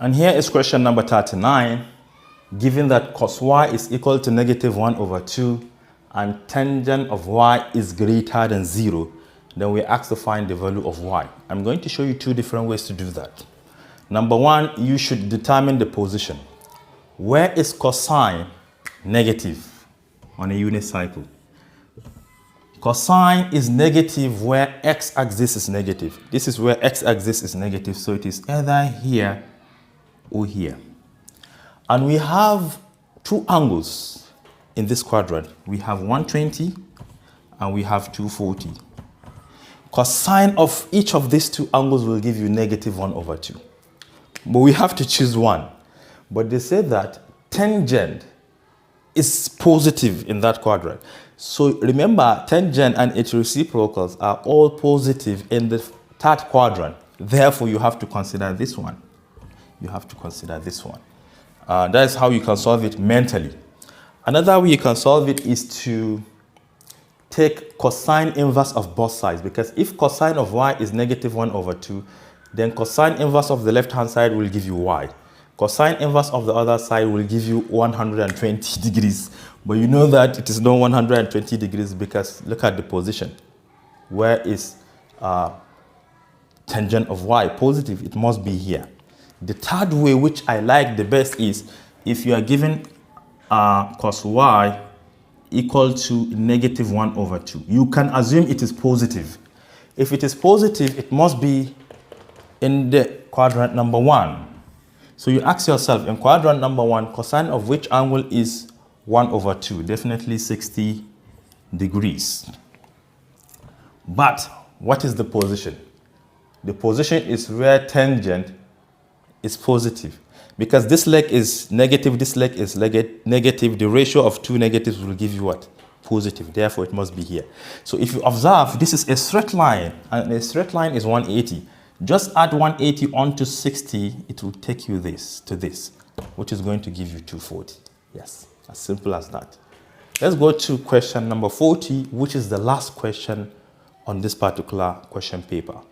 And here is question number 39. Given that cos y is equal to -1/2 and tangent of y is greater than 0, then we ask to find the value of y. I'm going to show you two different ways to do that. Number one, you should determine the position. Where is cosine negative on a unit cycle? Cosine is negative where x-axis is negative. This is where x-axis is negative, so it is either here or here. And we have two angles in this quadrant. We have 120 and we have 240. Cosine of each of these two angles will give you -1/2. But we have to choose one. But they say that tangent is positive in that quadrant. So remember, tangent and its reciprocals are all positive in the third quadrant. Therefore, you have to consider this one. You have to consider this one. That is how you can solve it mentally. Another way you can solve it is to take cosine inverse of both sides, because if cosine of y is -1/2, then cosine inverse of the left-hand side will give you y. Cosine inverse of the other side will give you 120 degrees. But you know that it is not 120 degrees because look at the position. Where is tangent of y? Positive, it must be here. The third way, which I like the best, is if you are given cos y equal to -1/2. You can assume it is positive. If it is positive, it must be in the quadrant number 1. So you ask yourself, in quadrant number 1, cosine of which angle is 1/2? Definitely 60 degrees. But what is the position? The position is where tangent is positive. Because this leg is negative, this leg is negative, the ratio of two negatives will give you what? Positive. Therefore, it must be here. So if you observe, this is a straight line, and a straight line is 180. Just add 180 onto 60, it will take you to this, which is going to give you 240. Yes, as simple as that. Let's go to question number 40, which is the last question on this particular question paper.